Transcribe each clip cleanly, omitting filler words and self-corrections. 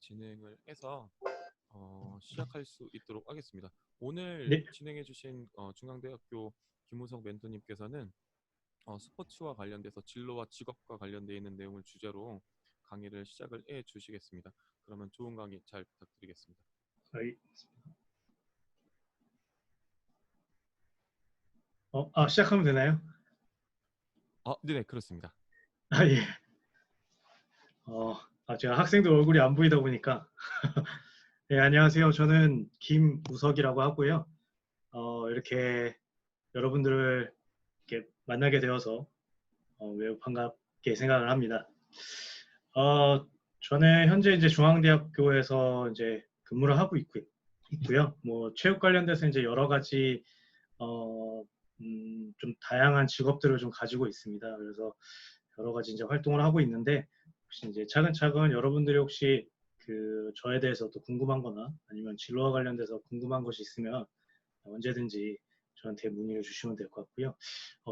진행을 해서 시작할 수 있도록 하겠습니다. 오늘 네, 진행해주신 중앙대학교 김우석 멘토님께서는 스포츠와 관련돼서 진로와 직업과 관련되어 있는 내용을 주제로 강의를 시작을 해 주시겠습니다. 그러면 좋은 강의 잘 부탁드리겠습니다. 저희 시작하면 되나요? 네네, 그렇습니다. 아, 예. 제가 학생들 얼굴이 안 보이다 보니까. 네, 안녕하세요. 저는 김우석이라고 하고요. 이렇게 여러분들을 이렇게 만나게 되어서 매우 반갑게 생각을 합니다. 저는 현재 이제 중앙대학교에서 이제 근무를 하고 있고요. 뭐 체육 관련돼서 이제 여러 가지 어, 좀 다양한 직업들을 좀 가지고 있습니다. 그래서 여러 가지 이제 활동을 하고 있는데 혹시 이제 차근차근 여러분들이 혹시 그 저에 대해서 또 궁금한 거나 아니면 진로와 관련돼서 궁금한 것이 있으면 언제든지 저한테 문의를 주시면 될 것 같고요.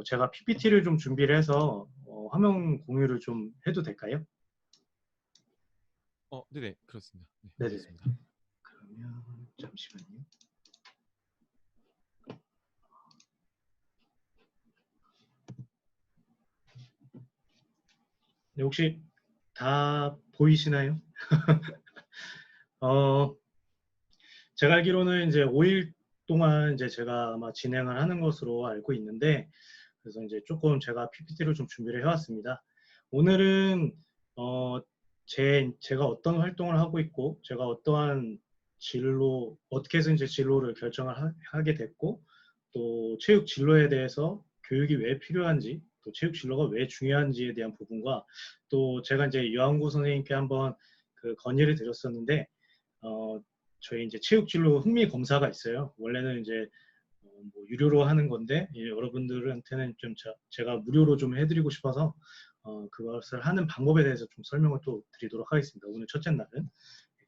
제가 PPT를 좀 준비를 해서 화면 공유를 좀 해도 될까요? 네네, 그렇습니다. 네, 네네. 알겠습니다. 그러면 잠시만요. 네, 혹시 다 보이시나요? 어, 제가 알기로는 이제 5일 동안 이제 제가 아마 진행을 하는 것으로 알고 있는데, 그래서 이제 조금 제가 PPT를 좀 준비를 해왔습니다. 오늘은, 어, 제가 어떤 활동을 하고 있고, 제가 어떠한 어떻게 해서 이제 진로를 결정을 하게 됐고, 또 체육 진로에 대해서 교육이 왜 필요한지, 또 체육 진로가 왜 중요한지에 대한 부분과, 또 제가 이제 유한구 선생님께 한번 그 건의를 드렸었는데, 어, 저희 이제 체육진로 흥미 검사가 있어요. 원래는 이제 뭐 유료로 하는 건데 여러분들한테는 좀 제가 무료로 좀 해드리고 싶어서 그것을 하는 방법에 대해서 좀 설명을 또 드리도록 하겠습니다. 오늘 첫째 날은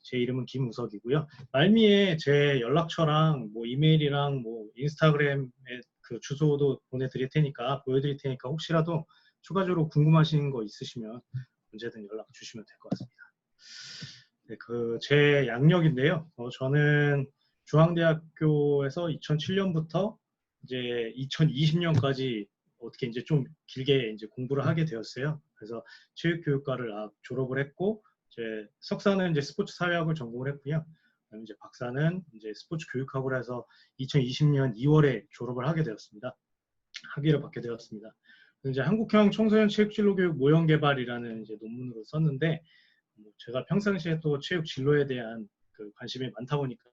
제 이름은 김우석이고요. 말미에 제 연락처랑 뭐 이메일이랑 뭐 인스타그램에 그 주소도 보여드릴 테니까 혹시라도 추가적으로 궁금하신 거 있으시면 언제든 연락 주시면 될 것 같습니다. 네, 제 양력인데요. 저는 중앙대학교에서 2007년부터 이제 2020년까지 어떻게 이제 좀 길게 이제 공부를 하게 되었어요. 그래서 체육교육과를 졸업을 했고, 이제 석사는 이제 스포츠 사회학을 전공을 했고요. 그다음에 이제 박사는 이제 스포츠 교육학으로 해서 2020년 2월에 졸업을 하게 되었습니다. 학위를 받게 되었습니다. 이제 한국형 청소년 체육진로 교육 모형 개발이라는 이제 논문으로 썼는데, 제가 평상시에 또 체육 진로에 대한 그 관심이 많다 보니까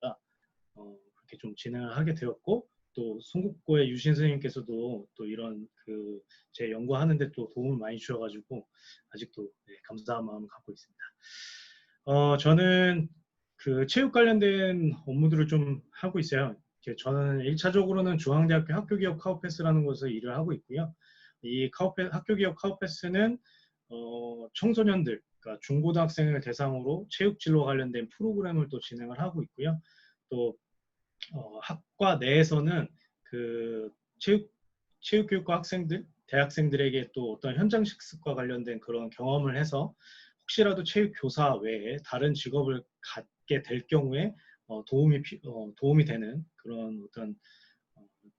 그렇게 좀 진행을 하게 되었고, 또 송국고의 유신 선생님께서도 또 이런 그 제 연구하는데 또 도움을 많이 주셔가지고 아직도 네, 감사한 마음을 갖고 있습니다. 저는 그 체육 관련된 업무들을 좀 하고 있어요. 저는 1차적으로는 중앙대학교 학교기업 카우패스라는 곳에서 일을 하고 있고요. 이 학교기업 카우패스는 청소년들, 그러니까 중고등학생을 대상으로 체육진로 관련된 프로그램을 또 진행을 하고 있고요. 또 학과 내에서는 그 체육교육과 학생들, 대학생들에게 또 어떤 현장 실습과 관련된 그런 경험을 해서 혹시라도 체육교사 외에 다른 직업을 갖게 될 경우에 도움이 되는 그런 어떤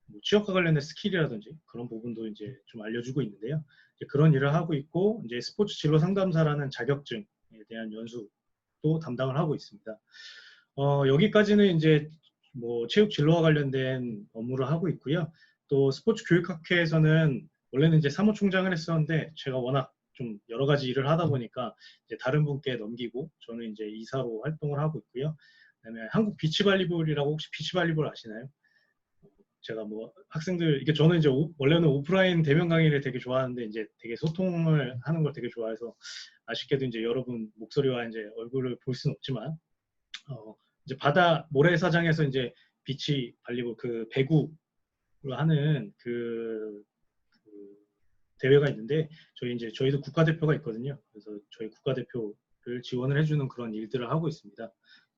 뭐 취업과 관련된 스킬이라든지 그런 부분도 이제 좀 알려주고 있는데요. 이제 그런 일을 하고 있고, 이제 스포츠 진로 상담사라는 자격증에 대한 연수도 담당을 하고 있습니다. 여기까지는 이제 뭐 체육 진로와 관련된 업무를 하고 있고요. 또 스포츠 교육학회에서는 원래는 이제 사무총장을 했었는데 제가 워낙 좀 여러 가지 일을 하다 보니까 이제 다른 분께 넘기고 저는 이제 이사로 활동을 하고 있고요. 그다음에 한국 비치발리볼이라고 혹시 비치발리볼 아시나요? 제가 뭐 학생들 이게 저는 이제 원래는 오프라인 대면 강의를 되게 좋아하는데 이제 되게 소통을 하는 걸 되게 좋아해서 아쉽게도 이제 여러분 목소리와 이제 얼굴을 볼 수는 없지만 이제 바다 모래사장에서 이제 비치 발리볼 그 배구를 하는 그 대회가 있는데 저희도 국가대표가 있거든요. 그래서 저희 국가대표를 지원을 해주는 그런 일들을 하고 있습니다.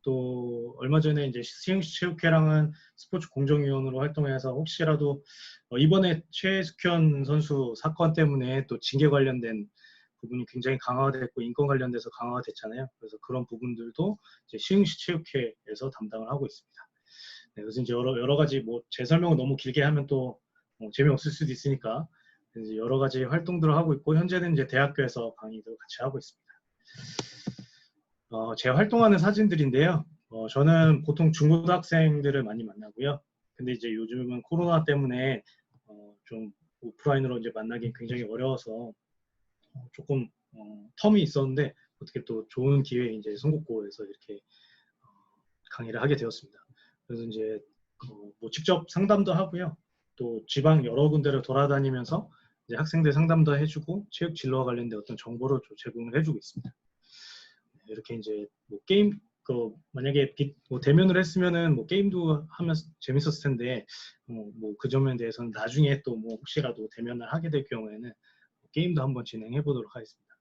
또 얼마 전에 이제 시흥시체육회랑은 스포츠 공정위원으로 활동해서 혹시라도 이번에 최숙현 선수 사건 때문에 또 징계 관련된 부분이 굉장히 강화가 됐고 인권 관련돼서 강화가 됐잖아요. 그래서 그런 부분들도 이제 시흥시 체육회에서 담당을 하고 있습니다. 네, 그래서 이제 여러 가지 뭐 제 설명을 너무 길게 하면 또 재미없을 수도 있으니까 이제 여러 가지 활동들을 하고 있고 현재는 이제 대학교에서 강의도 같이 하고 있습니다. 제 활동하는 사진들인데요. 저는 보통 중고등학생들을 많이 만나고요. 근데 이제 요즘은 코로나 때문에 좀 오프라인으로 이제 만나기 굉장히 어려워서 조금 텀이 있었는데 어떻게 또 좋은 기회에 이제 성북고에서 이렇게 강의를 하게 되었습니다. 그래서 이제 뭐 직접 상담도 하고요. 또 지방 여러 군데를 돌아다니면서 이제 학생들 상담도 해주고 체육 진로와 관련된 어떤 정보를 좀 제공을 해주고 있습니다. 이렇게 이제 뭐 게임 만약에 뭐 대면을 했으면은 뭐 게임도 하면 재밌었을 텐데 뭐 그 점에 대해서는 나중에 또 뭐 혹시라도 대면을 하게 될 경우에는 게임도 한번 진행해 보도록 하겠습니다.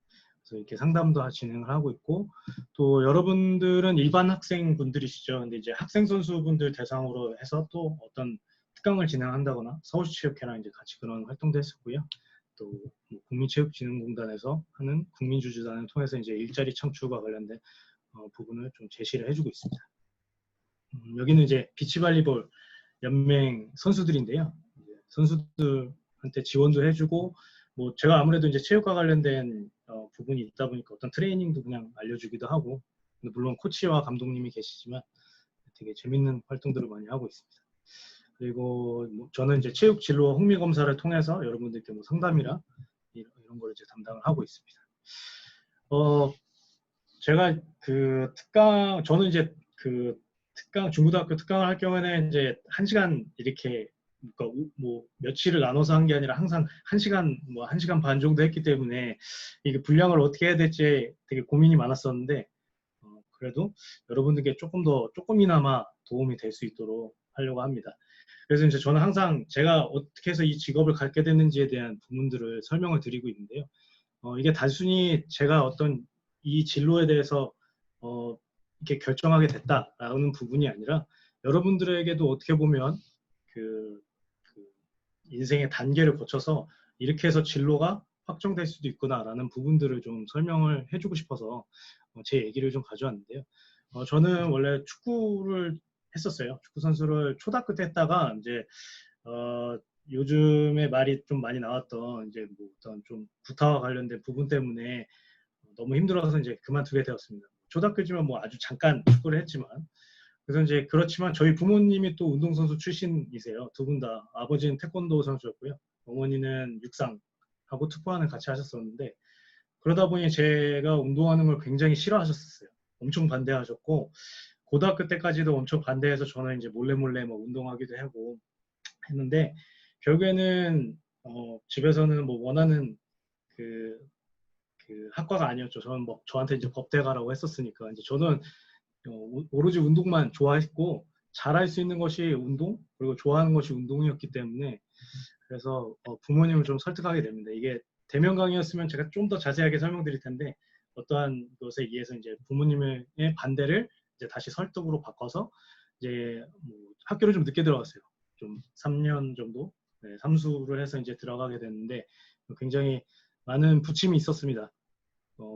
그래서 이렇게 상담도 진행을 하고 있고 또 여러분들은 일반 학생분들이시죠. 근데 이제 학생 선수분들 대상으로 해서 또 어떤 특강을 진행한다거나 서울시 체육회랑 이제 같이 그런 활동도 했었고요. 또 국민체육진흥공단에서 하는 국민주주단을 통해서 이제 일자리 창출과 관련된 부분을 좀 제시를 해주고 있습니다. 여기는 이제 비치발리볼 연맹 선수들인데요. 선수들한테 지원도 해주고 뭐 제가 아무래도 이제 체육과 관련된 부분이 있다 보니까 어떤 트레이닝도 그냥 알려주기도 하고 물론 코치와 감독님이 계시지만 되게 재밌는 활동들을 많이 하고 있습니다. 그리고 뭐 저는 이제 체육 진로 흥미 검사를 통해서 여러분들께 뭐 상담이나 이런 걸 이제 담당을 하고 있습니다. 제가 그 특강 저는 이제 그 특강 중고등학교 특강을 할 경우에는 이제 1시간 이렇게 그러니까 뭐 며칠을 나눠서 한 게 아니라 항상 1시간 뭐 1시간 반 정도 했기 때문에 이게 분량을 어떻게 해야 될지 되게 고민이 많았었는데 그래도 여러분들께 조금이나마 도움이 될 수 있도록 하려고 합니다. 그래서 이제 저는 항상 제가 어떻게 해서 이 직업을 갖게 됐는지에 대한 부분들을 설명을 드리고 있는데요. 이게 단순히 제가 어떤 이 진로에 대해서 이렇게 결정하게 됐다라는 부분이 아니라 여러분들에게도 어떻게 보면 그 인생의 단계를 거쳐서 이렇게 해서 진로가 확정될 수도 있구나라는 부분들을 좀 설명을 해주고 싶어서 제 얘기를 좀 가져왔는데요. 저는 원래 축구를 했었어요. 축구 선수를 초등학교 때 했다가 이제 요즘에 말이 좀 많이 나왔던 이제 뭐 어떤 좀 구타와 관련된 부분 때문에 너무 힘들어서 이제 그만두게 되었습니다. 초등학교지만 뭐 아주 잠깐 축구를 했지만 그래서 이제 그렇지만 저희 부모님이 또 운동선수 출신이세요. 두 분 다 아버지는 태권도 선수였고요. 어머니는 육상하고 투포환을 같이 하셨었는데 그러다 보니 제가 운동하는 걸 굉장히 싫어하셨어요. 엄청 반대하셨고 고등학교 때까지도 엄청 반대해서 저는 이제 몰래 뭐 운동하기도 하고 했는데 결국에는 집에서는 뭐 원하는 그 학과가 아니었죠. 저는 뭐 저한테 이제 법대 가라고 했었으니까 이제 저는 오로지 운동만 좋아했고 잘할 수 있는 것이 운동 그리고 좋아하는 것이 운동이었기 때문에 그래서 부모님을 좀 설득하게 됩니다. 이게 대면 강의였으면 제가 좀 더 자세하게 설명드릴 텐데 어떠한 것에 의해서 이제 부모님의 반대를 이제 다시 설득으로 바꿔서 이제 뭐 학교를 좀 늦게 들어갔어요. 좀 3년 정도 삼수를 해서 이제 들어가게 됐는데 굉장히 많은 부침이 있었습니다.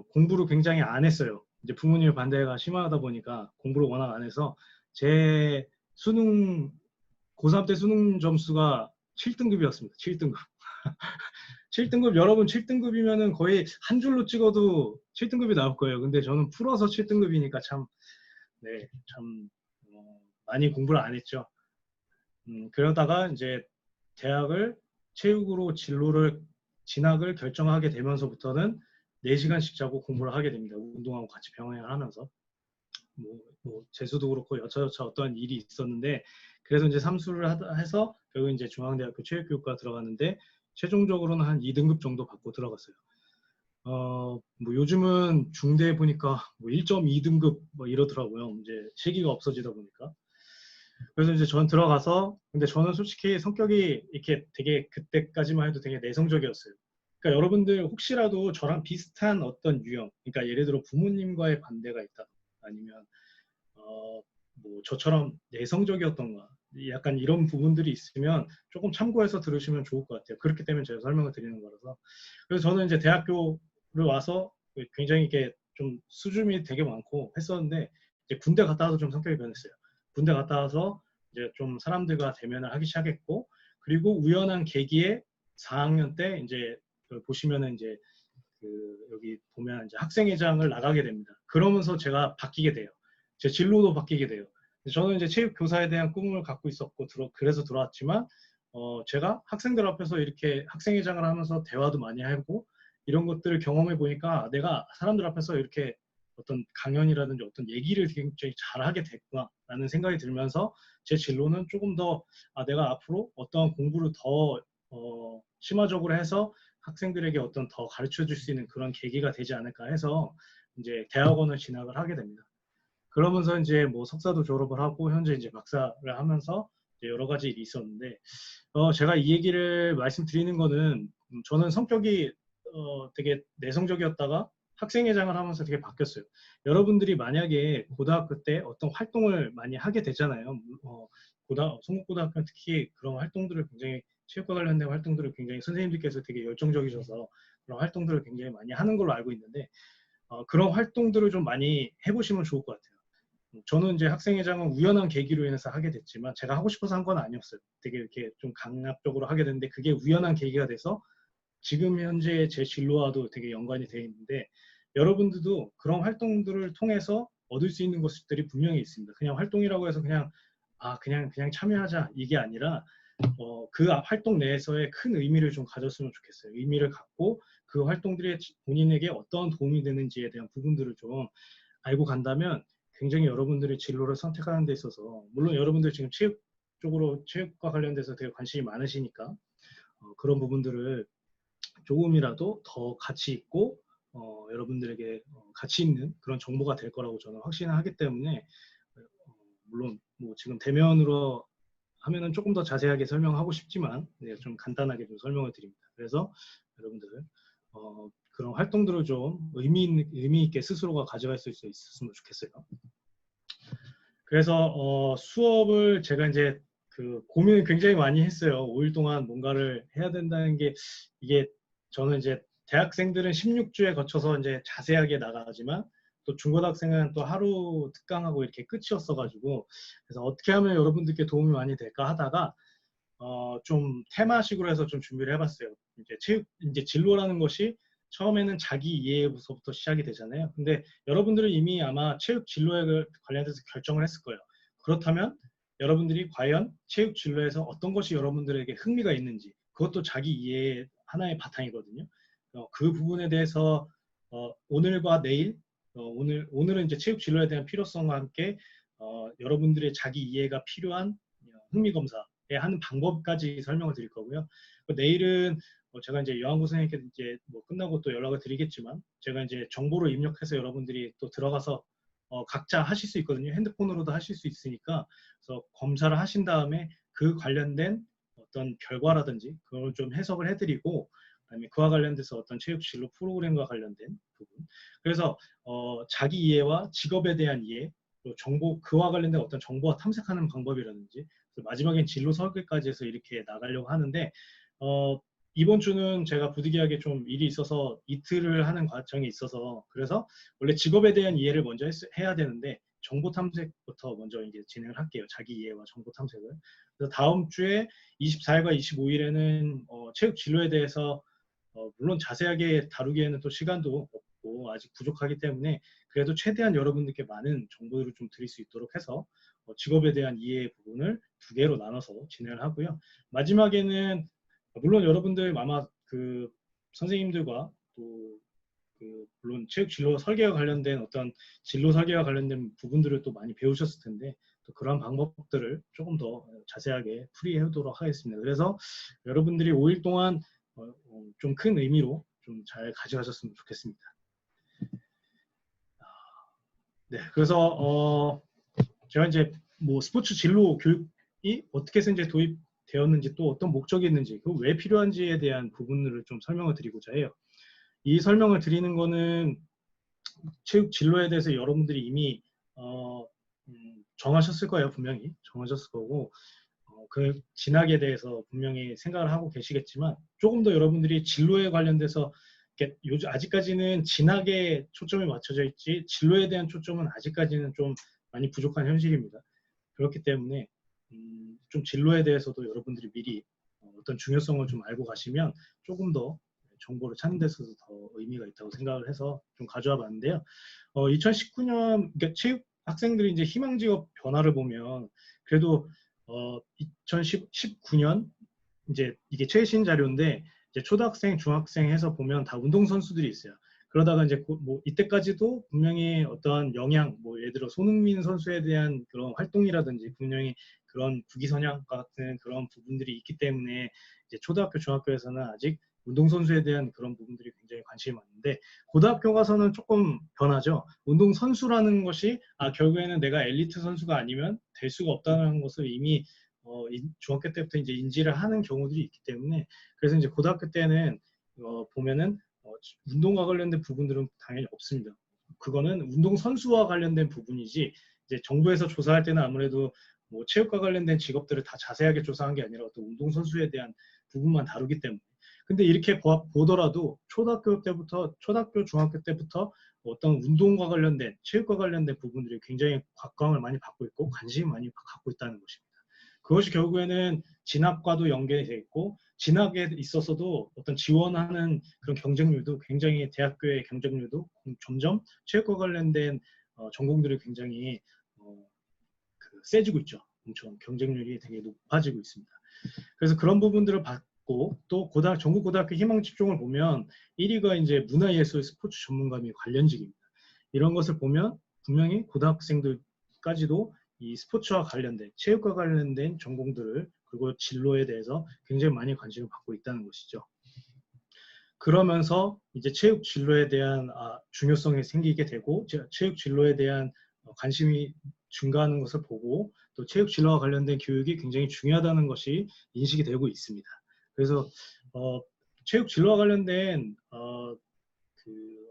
공부를 굉장히 안 했어요. 이제 부모님의 반대가 심하다 보니까 공부를 워낙 안 해서 제 수능 고3 때 수능 점수가 7등급이었습니다. 7등급. 7등급 여러분 7등급이면은 거의 한 줄로 찍어도 7등급이 나올 거예요. 근데 저는 풀어서 7등급이니까 참 많이 공부를 안 했죠. 그러다가 이제 대학을 체육으로 진학을 결정하게 되면서부터는 4시간씩 자고 공부를 하게 됩니다. 운동하고 같이 병행을 하면서. 뭐 재수도 그렇고 여차저차 어떠한 일이 있었는데 그래서 이제 삼수를 해서 결국 이제 중앙대학교 체육교육과 들어갔는데 최종적으로는 한 2등급 정도 받고 들어갔어요. 뭐 요즘은 중대에 보니까 뭐 1.2등급 뭐 이러더라고요. 이제 시기가 없어지다 보니까. 그래서 이제 저는 들어가서 근데 저는 솔직히 성격이 이렇게 되게 그때까지만 해도 되게 내성적이었어요. 그러니까 여러분들 혹시라도 저랑 비슷한 어떤 유형, 그러니까 예를 들어 부모님과의 반대가 있다, 아니면 뭐 저처럼 내성적이었던가, 약간 이런 부분들이 있으면 조금 참고해서 들으시면 좋을 것 같아요. 그렇기 때문에 제가 설명을 드리는 거라서. 그래서 저는 이제 대학교 와서 굉장히 이렇게 좀 수줍음이 되게 많고 했었는데 이제 군대 갔다 와서 좀 성격이 변했어요. 군대 갔다 와서 이제 좀 사람들과 대면을 하기 시작했고 그리고 우연한 계기에 4학년 때 이제 보시면은 이제 여기 보면 이제 학생회장을 나가게 됩니다. 그러면서 제가 바뀌게 돼요. 제 진로도 바뀌게 돼요. 저는 이제 체육 교사에 대한 꿈을 갖고 있었고 그래서 들어왔지만 제가 학생들 앞에서 이렇게 학생회장을 하면서 대화도 많이 하고 이런 것들을 경험해 보니까 내가 사람들 앞에서 이렇게 어떤 강연이라든지 어떤 얘기를 굉장히 잘하게 됐구나라는 생각이 들면서 제 진로는 조금 더 내가 앞으로 어떤 공부를 더 심화적으로 해서 학생들에게 어떤 더 가르쳐 줄 수 있는 그런 계기가 되지 않을까 해서 이제 대학원을 진학을 하게 됩니다. 그러면서 이제 뭐 석사도 졸업을 하고 현재 이제 박사를 하면서 이제 여러 가지 일이 있었는데 제가 이 얘기를 말씀드리는 거는 저는 성격이 되게 내성적이었다가 학생회장을 하면서 되게 바뀌었어요. 여러분들이 만약에 고등학교 때 어떤 활동을 많이 하게 되잖아요. 성북고등학교 특히 그런 활동들을 굉장히 체육과 관련된 활동들을 굉장히 선생님들께서 되게 열정적이셔서 그런 활동들을 굉장히 많이 하는 걸로 알고 있는데 그런 활동들을 좀 많이 해보시면 좋을 것 같아요. 저는 이제 학생회장은 우연한 계기로 인해서 하게 됐지만 제가 하고 싶어서 한 건 아니었어요. 되게 이렇게 좀 강압적으로 하게 됐는데 그게 우연한 계기가 돼서 지금 현재 제 진로와도 되게 연관이 되어 있는데 여러분들도 그런 활동들을 통해서 얻을 수 있는 것들이 분명히 있습니다. 그냥 활동이라고 해서 그냥 참여하자 이게 아니라 그 활동 내에서의 큰 의미를 좀 가졌으면 좋겠어요. 의미를 갖고 그 활동들이 본인에게 어떤 도움이 되는지에 대한 부분들을 좀 알고 간다면 굉장히 여러분들의 진로를 선택하는 데 있어서 물론 여러분들 지금 체육과 관련돼서 되게 관심이 많으시니까 그런 부분들을 조금이라도 더 가치 있고 여러분들에게 가치 있는 그런 정보가 될 거라고 저는 확신하기 때문에 물론 뭐 지금 대면으로 하면은 조금 더 자세하게 설명하고 싶지만 좀 간단하게 좀 설명을 드립니다. 그래서 여러분들 그런 활동들을 좀 의미 있게 스스로가 가져갈 수 있었으면 좋겠어요. 그래서 수업을 제가 이제 고민을 굉장히 많이 했어요. 5일 동안 뭔가를 해야 된다는 게 이게 저는 이제 대학생들은 16주에 거쳐서 이제 자세하게 나가지만 또 중고등학생은 또 하루 특강하고 이렇게 끝이었어가지고 그래서 어떻게 하면 여러분들께 도움이 많이 될까 하다가 좀 테마식으로 해서 좀 준비를 해봤어요. 이제 진로라는 것이 처음에는 자기 이해부터 시작이 되잖아요. 근데 여러분들은 이미 아마 체육 진로에 관련해서 결정을 했을 거예요. 그렇다면 여러분들이 과연 체육 진로에서 어떤 것이 여러분들에게 흥미가 있는지 그것도 자기 이해의 하나의 바탕이거든요. 그 부분에 대해서 오늘과 내일 오늘은 이제 체육 진로에 대한 필요성과 함께 여러분들의 자기 이해가 필요한 흥미 검사에 하는 방법까지 설명을 드릴 거고요. 내일은 제가 이제 여한구 선생님께 이제 뭐 끝나고 또 연락을 드리겠지만 제가 이제 정보를 입력해서 여러분들이 또 들어가서 각자 하실 수 있거든요. 핸드폰으로도 하실 수 있으니까 그래서 검사를 하신 다음에 그 관련된 어떤 결과라든지 그걸 좀 해석을 해드리고 그다음에 그와 관련돼서 어떤 체육 진로 프로그램과 관련된 부분. 그래서 자기 이해와 직업에 대한 이해, 또 정보 그와 관련된 어떤 정보와 탐색하는 방법이라든지 마지막엔 진로 설계까지 해서 이렇게 나가려고 하는데 이번 주는 제가 부득이하게 좀 일이 있어서 이틀을 하는 과정이 있어서 그래서 원래 직업에 대한 이해를 먼저 해야 되는데 정보 탐색부터 먼저 이제 진행을 할게요. 자기 이해와 정보 탐색을. 그래서 다음 주에 24일과 25일에는 체육 진로에 대해서 물론 자세하게 다루기에는 또 시간도 없고 아직 부족하기 때문에 그래도 최대한 여러분들께 많은 정보를 좀 드릴 수 있도록 해서 직업에 대한 이해 부분을 두 개로 나눠서 진행을 하고요. 마지막에는 물론 여러분들 아마 그 선생님들과 또 물론 체육 진로 설계와 관련된 어떤 진로 설계와 관련된 부분들을 또 많이 배우셨을 텐데 또 그런 방법들을 조금 더 자세하게 풀이해보도록 하겠습니다. 그래서 여러분들이 5일 동안 좀 큰 의미로 좀 잘 가져가셨으면 좋겠습니다. 네, 그래서 제가 이제 뭐 스포츠 진로 교육이 어떻게 해서 이제 도입되었는지 또 어떤 목적이 있는지 그 왜 필요한지에 대한 부분들을 좀 설명을 드리고자 해요. 이 설명을 드리는 거는 체육 진로에 대해서 여러분들이 이미 정하셨을 거예요. 분명히 정하셨을 거고 그 진학에 대해서 분명히 생각을 하고 계시겠지만 조금 더 여러분들이 진로에 관련돼서 요즘 아직까지는 진학에 초점이 맞춰져 있지 진로에 대한 초점은 아직까지는 좀 많이 부족한 현실입니다. 그렇기 때문에 좀 진로에 대해서도 여러분들이 미리 어떤 중요성을 좀 알고 가시면 조금 더 정보를 찾는 데서도 더 의미가 있다고 생각을 해서 좀 가져와 봤는데요. 2019년 그러니까 체육 학생들이 이제 희망 직업 변화를 보면 그래도 2019년 이제 이게 최신 자료인데 이제 초등학생, 중학생 해서 보면 다 운동 선수들이 있어요. 그러다가 이제 뭐 이때까지도 분명히 어떠한 영향, 뭐 예를 들어 손흥민 선수에 대한 그런 활동이라든지 분명히 그런 국위선양 같은 그런 부분들이 있기 때문에 이제 초등학교, 중학교에서는 아직 운동선수에 대한 그런 부분들이 굉장히 관심이 많은데 고등학교 가서는 조금 변하죠. 운동선수라는 것이 결국에는 내가 엘리트 선수가 아니면 될 수가 없다는 것을 이미 중학교 때부터 이제 인지를 하는 경우들이 있기 때문에 그래서 이제 고등학교 때는 보면은 운동과 관련된 부분들은 당연히 없습니다. 그거는 운동 선수와 관련된 부분이지 이제 정부에서 조사할 때는 아무래도 뭐 체육과 관련된 직업들을 다 자세하게 조사한 게 아니라 또 운동 선수에 대한 부분만 다루기 때문에 근데 이렇게 보더라도 초등학교 때부터 초등학교 중학교 때부터 어떤 운동과 관련된 체육과 관련된 부분들이 굉장히 각광을 많이 받고 있고 관심을 많이 갖고 있다는 것입니다. 그것이 결국에는 진학과도 연계되어 있고 진학에 있어서도 어떤 지원하는 그런 경쟁률도 굉장히 대학교의 경쟁률도 점점 체육과 관련된 전공들이 굉장히 세지고 있죠. 엄청 경쟁률이 되게 높아지고 있습니다. 그래서 그런 부분들을 받고 또 전국 고등학교 희망 직종을 보면 1위가 이제 문화예술 스포츠 전문가 및 관련직입니다. 이런 것을 보면 분명히 고등학생들까지도 이 스포츠와 관련된 체육과 관련된 전공들을 그리고 진로에 대해서 굉장히 많이 관심을 받고 있다는 것이죠. 그러면서 이제 체육 진로에 대한 중요성이 생기게 되고 체육 진로에 대한 관심이 증가하는 것을 보고 또 체육 진로와 관련된 교육이 굉장히 중요하다는 것이 인식이 되고 있습니다. 그래서 체육 진로와 관련된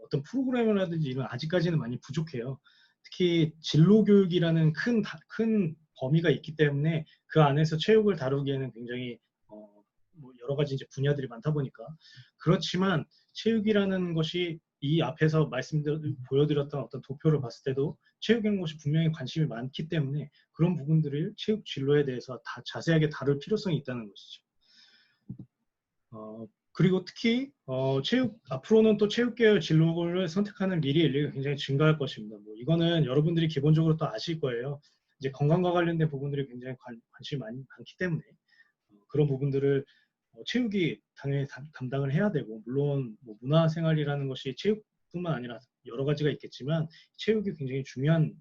어떤 프로그램이라든지 이런 아직까지는 많이 부족해요. 특히 진로 교육이라는 큰 범위가 있기 때문에 그 안에서 체육을 다루기에는 굉장히 뭐 여러 가지 이제 분야들이 많다 보니까 그렇지만 체육이라는 것이 이 앞에서 보여드렸던 어떤 도표를 봤을 때도 체육인 것이 분명히 관심이 많기 때문에 그런 부분들을 체육 진로에 대해서 다 자세하게 다룰 필요성이 있다는 것이죠. 그리고 특히 앞으로는 또 체육계열 진로를 선택하는 미래 인력이 굉장히 증가할 것입니다. 뭐 이거는 여러분들이 기본적으로 또 아실 거예요. 이제 건강과 관련된 부분들이 굉장히 관심이 많기 때문에 그런 부분들을 체육이 당연히 담당을 해야 되고 물론 뭐 문화생활이라는 것이 체육뿐만 아니라 여러 가지가 있겠지만 체육이 굉장히 중요한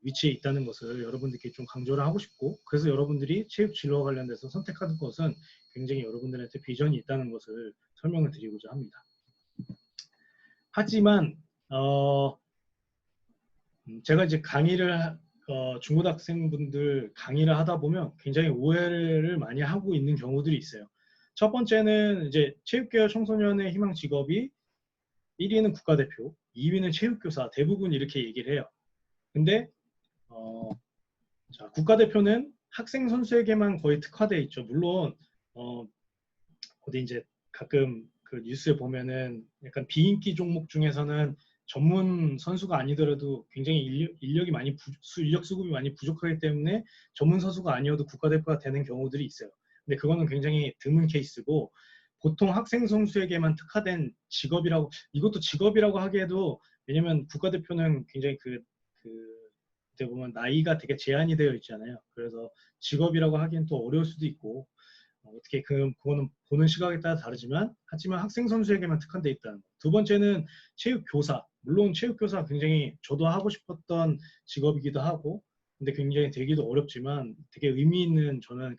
위치에 있다는 것을 여러분들께 좀 강조를 하고 싶고 그래서 여러분들이 체육 진로와 관련돼서 선택하는 것은 굉장히 여러분들한테 비전이 있다는 것을 설명을 드리고자 합니다. 하지만 제가 이제 강의를 중고등학생분들 강의를 하다 보면 굉장히 오해를 많이 하고 있는 경우들이 있어요. 첫 번째는 이제 체육계열 청소년의 희망 직업이 1위는 국가대표, 2위는 체육교사 대부분 이렇게 얘기를 해요. 근데 자, 국가대표는 학생 선수에게만 거의 특화되어 있죠. 물론 어디 이제 가끔 그 뉴스에 보면은 약간 비인기 종목 중에서는 전문 선수가 아니더라도 굉장히 인력 수급이 많이 부족하기 때문에 전문 선수가 아니어도 국가대표가 되는 경우들이 있어요. 근데 그거는 굉장히 드문 케이스고 보통 학생 선수에게만 특화된 직업이라고 이것도 직업이라고 하기에도 왜냐면 국가대표는 굉장히 그때 보면 나이가 되게 제한이 되어 있잖아요. 그래서 직업이라고 하기엔 또 어려울 수도 있고 어떻게 그거는 보는 시각에 따라 다르지만 하지만 학생 선수에게만 특화되어 있다는 것. 두 번째는 체육교사. 물론 체육교사 굉장히 저도 하고 싶었던 직업이기도 하고 근데 굉장히 되기도 어렵지만 되게 의미 있는 저는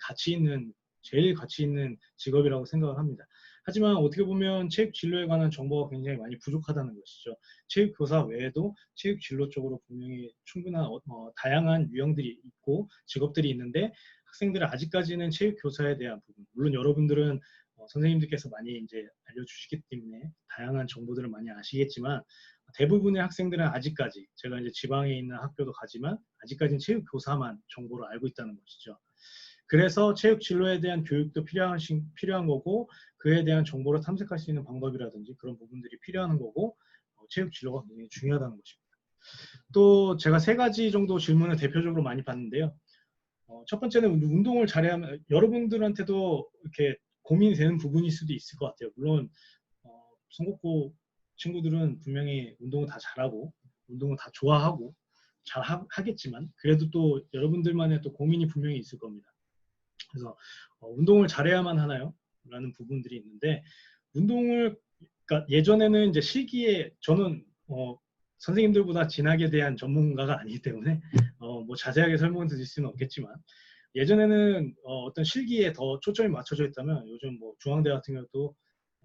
제일 가치 있는 직업이라고 생각을 합니다. 하지만 어떻게 보면 체육 진로에 관한 정보가 굉장히 많이 부족하다는 것이죠. 체육교사 외에도 체육 진로 쪽으로 분명히 충분한 다양한 유형들이 있고 직업들이 있는데 학생들은 아직까지는 체육교사에 대한 부분, 물론 여러분들은 선생님들께서 많이 이제 알려주시기 때문에 다양한 정보들을 많이 아시겠지만 대부분의 학생들은 아직까지 제가 이제 지방에 있는 학교도 가지만 아직까지는 체육교사만 정보를 알고 있다는 것이죠. 그래서 체육 진로에 대한 교육도 필요한 거고 그에 대한 정보를 탐색할 수 있는 방법이라든지 그런 부분들이 필요한 거고 체육 진로가 굉장히 중요하다는 것입니다. 또 제가 세 가지 정도 질문을 대표적으로 많이 받는데요. 첫 번째는 운동을 잘해야 하면 여러분들한테도 이렇게 고민이 되는 부분일 수도 있을 것 같아요. 물론 성곡고 친구들은 분명히 운동을 다 잘하고 운동을 다 좋아하고 잘 하겠지만 그래도 또 여러분들만의 또 고민이 분명히 있을 겁니다. 그래서 운동을 잘해야만 하나요? 라는 부분들이 있는데 운동을 그러니까 예전에는 이제 실기에 저는 선생님들보다 진학에 대한 전문가가 아니기 때문에 뭐 자세하게 설명을 드릴 수는 없겠지만 예전에는 어떤 실기에 더 초점이 맞춰져 있다면 요즘 뭐 중앙대 같은 경우도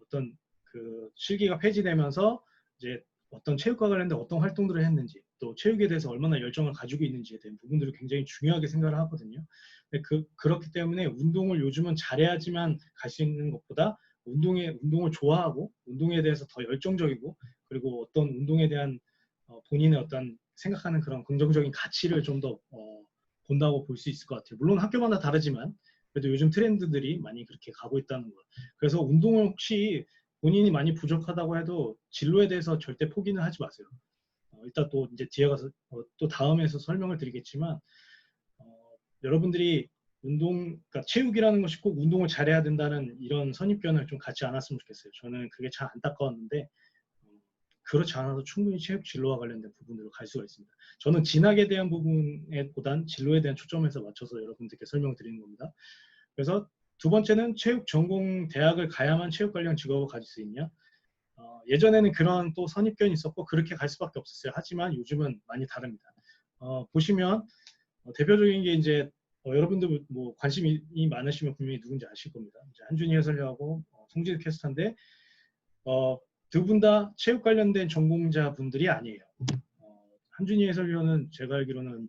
어떤 그 실기가 폐지되면서 이제 어떤 체육과 관련된 어떤 활동들을 했는지 또 체육에 대해서 얼마나 열정을 가지고 있는지에 대한 부분들을 굉장히 중요하게 생각을 하거든요. 그렇기 때문에 운동을 요즘은 잘해야지만 갈 수 있는 것보다 운동을 좋아하고 운동에 대해서 더 열정적이고 그리고 어떤 운동에 대한 본인의 어떤 생각하는 그런 긍정적인 가치를 좀 더 본다고 볼 수 있을 것 같아요. 물론 학교마다 다르지만 그래도 요즘 트렌드들이 많이 그렇게 가고 있다는 거. 그래서 운동을 혹시 본인이 많이 부족하다고 해도 진로에 대해서 절대 포기는 하지 마세요. 이따 또 이제 뒤에 가서 또 다음에서 설명을 드리겠지만 여러분들이 그러니까 체육이라는 것이 꼭 운동을 잘해야 된다는 이런 선입견을 좀 갖지 않았으면 좋겠어요. 저는 그게 참 안타까웠는데 그렇지 않아도 충분히 체육 진로와 관련된 부분으로 갈 수가 있습니다. 저는 진학에 대한 부분에 보단 진로에 대한 초점에서 맞춰서 여러분들께 설명드리는 겁니다. 그래서 두 번째는 체육 전공 대학을 가야만 체육 관련 직업을 가질 수 있냐? 예전에는 그런 또 선입견이 있었고 그렇게 갈 수밖에 없었어요. 하지만 요즘은 많이 다릅니다. 보시면 대표적인 게 이제 여러분들 뭐 관심이 많으시면 분명히 누군지 아실 겁니다. 이제 한준희 해설위하고 송지득 캐스터인데 두 분 다 체육 관련된 전공자 분들이 아니에요. 한준희 해설위원은 제가 알기로는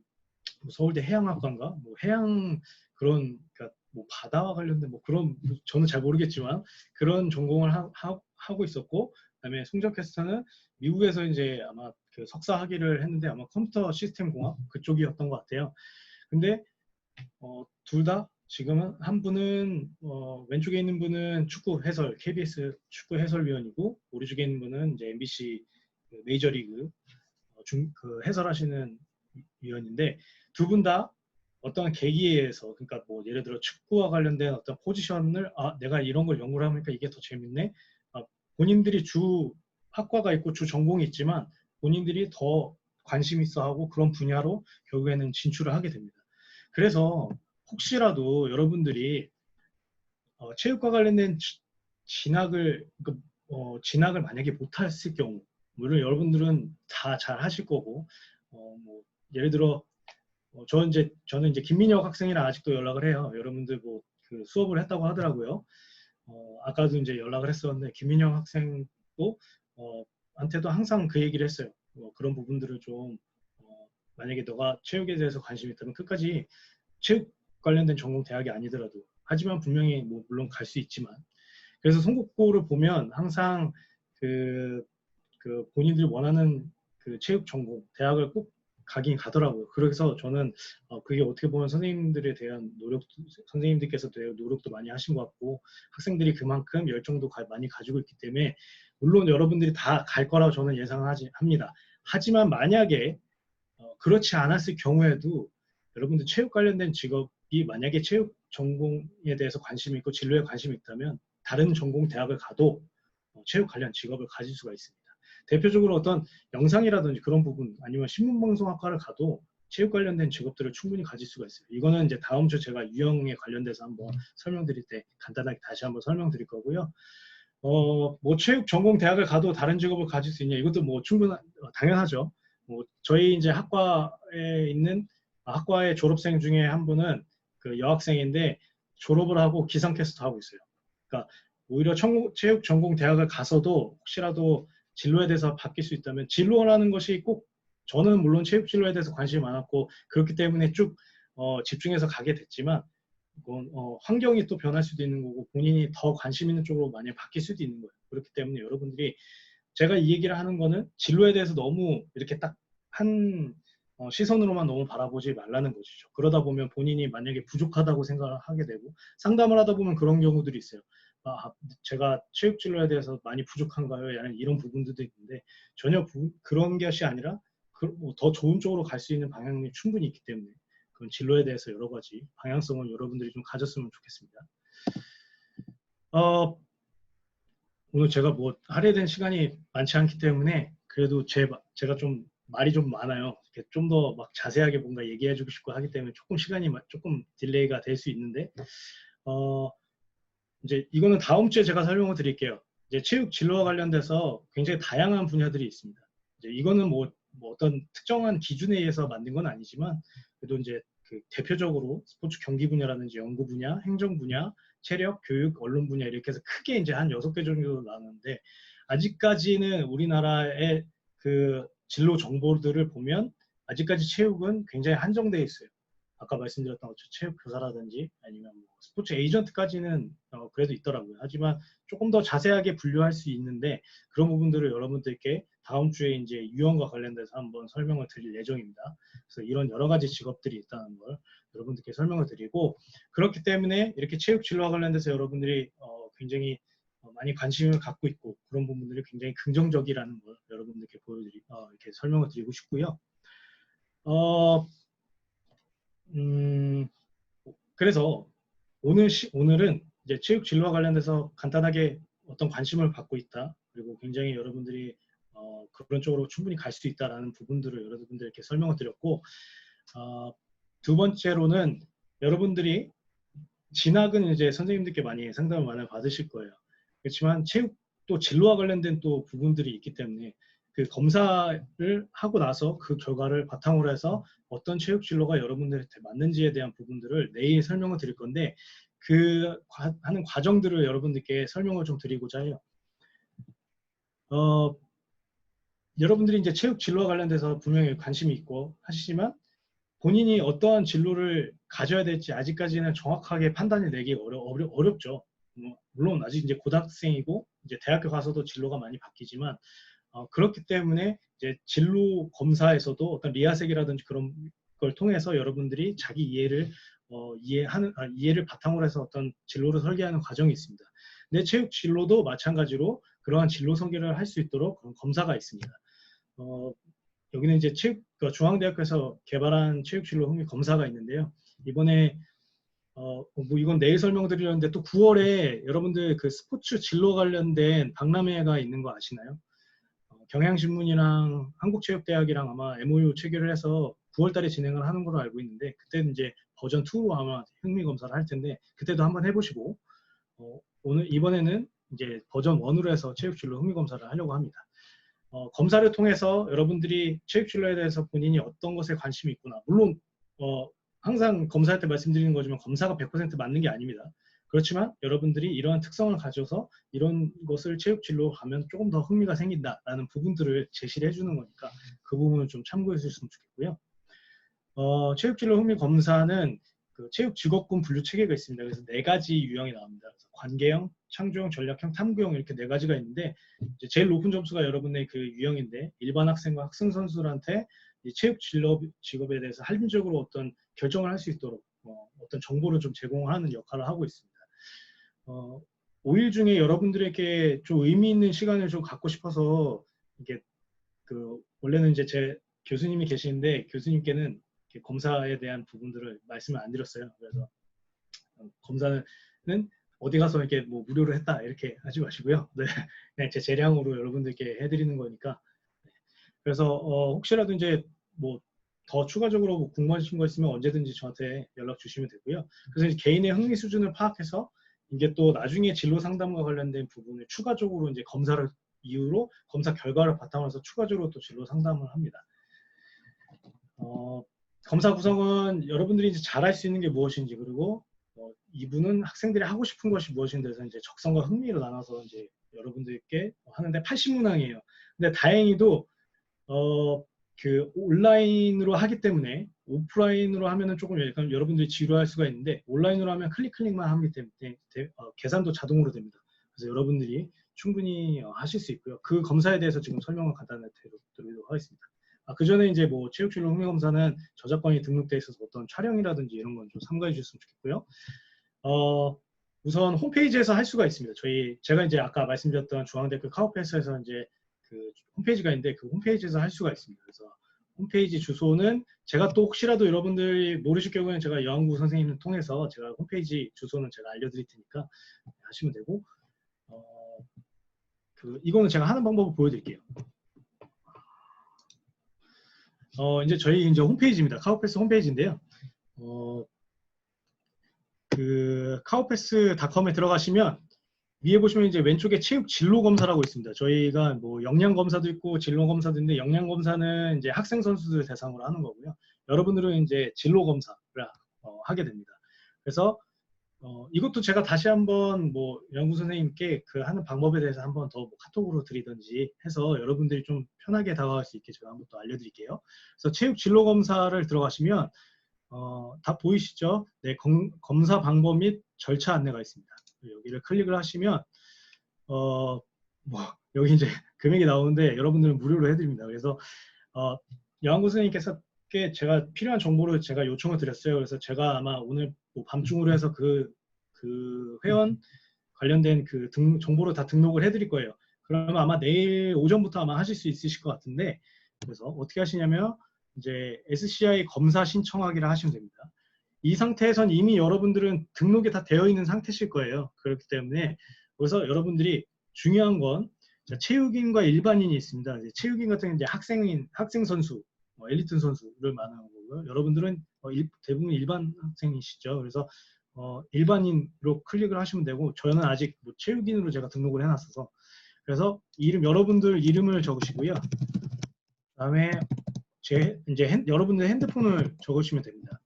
뭐 서울대 해양학과인가 뭐 해양 그런 그러니까 뭐 바다와 관련된 뭐 그런 저는 잘 모르겠지만 그런 전공을 하고 있었고 그다음에 송적 캐스터는 미국에서 이제 아마 그 석사 학위를 했는데 아마 컴퓨터 시스템 공학 그쪽이었던 것 같아요. 근데 둘 다 지금은 한 분은 왼쪽에 있는 분은 축구 해설 KBS 축구 해설위원이고 오른쪽에 있는 분은 이제 MBC 그 메이저리그 그 해설하시는 위원인데 두 분 다 어떤 계기에 의해서 그러니까 뭐 예를 들어 축구와 관련된 어떤 포지션을 내가 이런 걸 연구를 하니까 이게 더 재밌네. 본인들이 주 학과가 있고 주 전공이 있지만 본인들이 더 관심 있어 하고 그런 분야로 결국에는 진출을 하게 됩니다. 그래서 혹시라도 여러분들이 체육과 관련된 진학을 만약에 못했을 경우 물론 여러분들은 다 잘 하실 거고 뭐 예를 들어 저는 이제 김민혁 학생이랑 아직도 연락을 해요. 여러분들 뭐 그 수업을 했다고 하더라고요. 아까도 이제 연락을 했었는데 김민혁 학생도 한테도 항상 그 얘기를 했어요. 그런 부분들을 좀 만약에 너가 체육에 대해서 관심이 있다면 끝까지 체육 관련된 전공 대학이 아니더라도 하지만 분명히 뭐 물론 갈 수 있지만 그래서 송국고를 보면 항상 그 본인들이 원하는 그 체육 전공 대학을 꼭 가긴 가더라고요. 그래서 저는 그게 어떻게 보면 선생님들에 대한 선생님들께서 노력도 많이 하신 것 같고 학생들이 그만큼 열정도 많이 가지고 있기 때문에 물론 여러분들이 다 갈 거라고 저는 예상합니다. 하지만 만약에 그렇지 않았을 경우에도 여러분들 체육 관련된 직업이 만약에 체육 전공에 대해서 관심이 있고 진로에 관심이 있다면 다른 전공 대학을 가도 체육 관련 직업을 가질 수가 있습니다. 대표적으로 어떤 영상이라든지 그런 부분 아니면 신문방송학과를 가도 체육 관련된 직업들을 충분히 가질 수가 있어요. 이거는 이제 다음 주 제가 유형에 관련돼서 한번 설명드릴 때 간단하게 다시 한번 설명드릴 거고요. 뭐 체육 전공 대학을 가도 다른 직업을 가질 수 있냐 이것도 뭐 당연하죠. 뭐 저희 이제 학과의 졸업생 중에 한 분은 그 여학생인데 졸업을 하고 기상캐스터 하고 있어요. 그러니까 오히려 체육 전공 대학을 가서도 혹시라도 진로에 대해서 바뀔 수 있다면 진로라는 것이 꼭 저는 물론 체육 진로에 대해서 관심이 많았고 그렇기 때문에 쭉 집중해서 가게 됐지만 환경이 또 변할 수도 있는 거고 본인이 더 관심 있는 쪽으로 많이 바뀔 수도 있는 거예요. 그렇기 때문에 여러분들이 제가 이 얘기를 하는 거는 진로에 대해서 너무 이렇게 딱 시선으로만 너무 바라보지 말라는 것이죠. 그러다 보면 본인이 만약에 부족하다고 생각을 하게 되고 상담을 하다 보면 그런 경우들이 있어요. 제가 체육 진로에 대해서 많이 부족한가요? 라는 이런 부분들도 있는데 전혀 그런 것이 아니라 더 좋은 쪽으로 갈 수 있는 방향이 충분히 있기 때문에 그런 진로에 대해서 여러 가지 방향성을 여러분들이 좀 가졌으면 좋겠습니다. 오늘 제가 뭐 할애된 시간이 많지 않기 때문에 그래도 제가 좀 말이 좀 많아요. 좀 더 막 자세하게 뭔가 얘기해주고 싶고 하기 때문에 조금 시간이 조금 딜레이가 될 수 있는데 이제 이거는 다음 주에 제가 설명을 드릴게요. 이제 체육 진로와 관련돼서 굉장히 다양한 분야들이 있습니다. 이제 이거는 뭐 어떤 특정한 기준에 의해서 만든 건 아니지만 그래도 이제 그 대표적으로 스포츠 경기 분야라든지 연구 분야, 행정 분야, 체력, 교육, 언론 분야 이렇게 해서 크게 이제 한 6개 정도 나누는데 아직까지는 우리나라의 그 진로 정보들을 보면 아직까지 체육은 굉장히 한정되어 있어요. 아까 말씀드렸던 것처럼 체육 교사라든지 아니면 뭐 스포츠 에이전트까지는 그래도 있더라고요. 하지만 조금 더 자세하게 분류할 수 있는데 그런 부분들을 여러분들께 다음 주에 이제 유형과 관련돼서 한번 설명을 드릴 예정입니다. 그래서 이런 여러 가지 직업들이 있다는 걸 여러분들께 설명을 드리고 그렇기 때문에 이렇게 체육 진로와 관련돼서 여러분들이 굉장히 많이 관심을 갖고 있고 그런 부분들이 굉장히 긍정적이라는 걸 여러분들께 이렇게 설명을 드리고 싶고요. 그래서 오늘은 이제 체육 진로와 관련돼서 간단하게 어떤 관심을 갖고 있다. 그리고 굉장히 여러분들이 그런 쪽으로 충분히 갈 수 있다라는 부분들을 여러분들께 설명을 드렸고 두 번째로는 여러분들이 진학은 이제 선생님들께 많이 상담을 많이 받으실 거예요. 그렇지만 체육도 진로와 관련된 또 부분들이 있기 때문에 그 검사를 하고 나서 그 결과를 바탕으로 해서 어떤 체육 진로가 여러분들한테 맞는지에 대한 부분들을 내일 설명을 드릴 건데 그 하는 과정들을 여러분들께 설명을 좀 드리고자 해요. 여러분들이 이제 체육 진로와 관련돼서 분명히 관심이 있고 하시지만 본인이 어떠한 진로를 가져야 될지 아직까지는 정확하게 판단을 내기 어렵죠. 물론 아직 이제 고등학생이고 이제 대학교 가서도 진로가 많이 바뀌지만 그렇기 때문에 이제 진로 검사에서도 어떤 리아색이라든지 그런 걸 통해서 여러분들이 자기 이해를 바탕으로 해서 어떤 진로를 설계하는 과정이 있습니다. 내 체육 진로도 마찬가지로 그러한 진로 설계를 할 수 있도록 그런 검사가 있습니다. 여기는 이제 중앙대학교에서 개발한 체육진로 흥미 검사가 있는데요. 이번에 뭐 이건 내일 설명드리려는데 또 9월에 여러분들 그 스포츠 진로 관련된 박람회가 있는 거 아시나요? 경향신문이랑 한국체육대학이랑 아마 MOU 체결을 해서 9월달에 진행을 하는 걸로 알고 있는데 그때는 이제 버전 2로 아마 흥미 검사를 할 텐데 그때도 한번 해보시고 이번에는 이제 버전 1으로 해서 체육진로 흥미 검사를 하려고 합니다. 검사를 통해서 여러분들이 체육 진로에 대해서 본인이 어떤 것에 관심이 있구나. 물론 항상 검사할 때 말씀드리는 거지만 검사가 100% 맞는 게 아닙니다. 그렇지만 여러분들이 이러한 특성을 가져서 이런 것을 체육 진로로 가면 조금 더 흥미가 생긴다라는 부분들을 제시를 해주는 거니까 그 부분을 좀 참고해 주셨으면 좋겠고요. 체육 진로 흥미 검사는 그 체육 직업군 분류 체계가 있습니다. 그래서 4가지 유형이 나옵니다. 그래서 관계형, 창조형, 전략형, 탐구형 이렇게 4가지가 있는데 이제 제일 높은 점수가 여러분의 그 유형인데 일반 학생과 학생 선수들한테 이 체육 직업에 대해서 합리적으로 어떤 결정을 할 수 있도록 어떤 정보를 좀 제공하는 역할을 하고 있습니다. 5일 중에 여러분들에게 좀 의미 있는 시간을 좀 갖고 싶어서 이게 원래는 이제 제 교수님이 계시는데 교수님께는 검사에 대한 부분들을 말씀을 안 드렸어요. 그래서 검사는 어디 가서 이렇게 뭐 무료로 했다 이렇게 하지 마시고요. 네, 그냥 제 재량으로 여러분들께 해드리는 거니까. 그래서 혹시라도 이제 뭐 더 추가적으로 뭐 궁금하신 거 있으면 언제든지 저한테 연락 주시면 되고요. 그래서 이제 개인의 흥미 수준을 파악해서 이게 또 나중에 진로 상담과 관련된 부분을 추가적으로 이제 검사를 이유로 검사 결과를 바탕으로 해서 추가적으로 또 진로 상담을 합니다. 검사 구성은 여러분들이 이제 잘할 수 있는 게 무엇인지 그리고 이분은 학생들이 하고 싶은 것이 무엇인지 해서 이제 적성과 흥미로 나눠서 이제 여러분들께 하는데 80문항이에요. 근데 다행히도 그 온라인으로 하기 때문에 오프라인으로 하면은 조금 약간 여러분들이 지루할 수가 있는데 온라인으로 하면 클릭만 하기 때문에 계산도 자동으로 됩니다. 그래서 여러분들이 충분히 하실 수 있고요. 그 검사에 대해서 지금 설명을 간단하게 드리도록 하겠습니다. 그 전에 이제 뭐 체육진로 흥미 검사는 저작권이 등록돼 있어서 어떤 촬영이라든지 이런 건 좀 삼가해 주셨으면 좋겠고요. 우선 홈페이지에서 할 수가 있습니다. 제가 이제 아까 말씀드렸던 중앙대학교 카우패스에서 이제 그 홈페이지가 있는데 그 홈페이지에서 할 수가 있습니다. 그래서 홈페이지 주소는 제가 또 혹시라도 여러분들이 모르실 경우에는 제가 여왕구 선생님을 통해서 제가 홈페이지 주소는 제가 알려드릴 테니까 하시면 되고, 이거는 제가 하는 방법을 보여드릴게요. 이제 저희 이제 홈페이지입니다. 카우패스 홈페이지인데요. 그 카우패스닷컴에 들어가시면 위에 보시면 이제 왼쪽에 체육 진로 검사라고 있습니다. 저희가 뭐 역량 검사도 있고 진로 검사도 있는데 역량 검사는 이제 학생 선수들 대상으로 하는 거고요. 여러분들은 이제 진로 검사를 하게 됩니다. 그래서 이것도 제가 다시 한번 뭐 연구 선생님께 그 하는 방법에 대해서 한번 더 뭐 카톡으로 드리든지 해서 여러분들이 좀 편하게 다가갈 수 있게 제가 한번 또 알려드릴게요. 그래서 체육 진로 검사를 들어가시면 다 보이시죠? 네, 검사 방법 및 절차 안내가 있습니다. 여기를 클릭을 하시면 뭐 여기 이제 금액이 나오는데 여러분들은 무료로 해드립니다. 그래서 여왕구 선생님께서 제가 필요한 정보를 제가 요청을 드렸어요. 그래서 제가 아마 오늘 뭐 밤중으로 해서 그 회원 관련된 그 정보를 다 등록을 해드릴 거예요. 그러면 아마 내일 오전부터 아마 하실 수 있으실 것 같은데, 그래서 어떻게 하시냐면 이제 SCI 검사 신청하기를 하시면 됩니다. 이 상태에선 이미 여러분들은 등록이 다 되어 있는 상태실 거예요. 그렇기 때문에 그래서 여러분들이 중요한 건 체육인과 일반인이 있습니다. 체육인 같은 경우는 이제 학생 선수, 엘리트 선수를 말하는 거고요. 여러분들은 대부분 일반 학생이시죠. 그래서 일반인으로 클릭을 하시면 되고, 저는 아직 뭐 체육인으로 제가 등록을 해놨어서, 그래서 여러분들 이름을 적으시고요. 그다음에 여러분들 핸드폰을 적으시면 됩니다.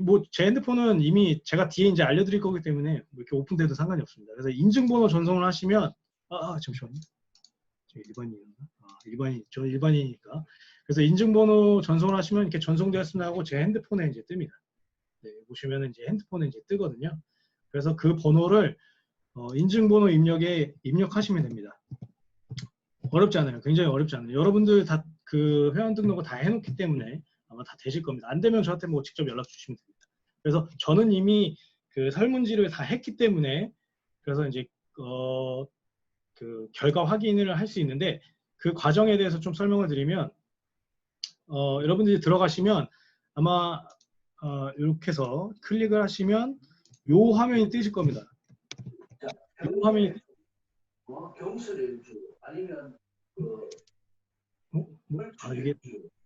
뭐 제 핸드폰은 이미 제가 뒤에 이제 알려드릴 거기 때문에 뭐 이렇게 오픈돼도 상관이 없습니다. 그래서 인증번호 전송을 하시면 잠시만요. 저 일반인이었나? 저 일반인이니까. 그래서 인증번호 전송을 하시면 이렇게 전송되었습니다 하고 제 핸드폰에 이제 뜹니다. 네, 보시면은 이제 핸드폰에 이제 뜨거든요. 그래서 그 번호를 인증번호 입력에 입력하시면 됩니다. 어렵지 않아요. 굉장히 어렵지 않아요. 여러분들 다 그 회원 등록을 다 해놓기 때문에 아마 다 되실 겁니다. 안 되면 저한테 뭐 직접 연락 주시면 됩니다. 그래서 저는 이미 그 설문지를 다 했기 때문에 그래서 이제 그 결과 확인을 할 수 있는데, 그 과정에 대해서 좀 설명을 드리면 여러분들이 들어가시면 아마 이렇게 해서 클릭을 하시면 요 화면이 뜨실 겁니다. 요 화면이 경수를 아니면 이게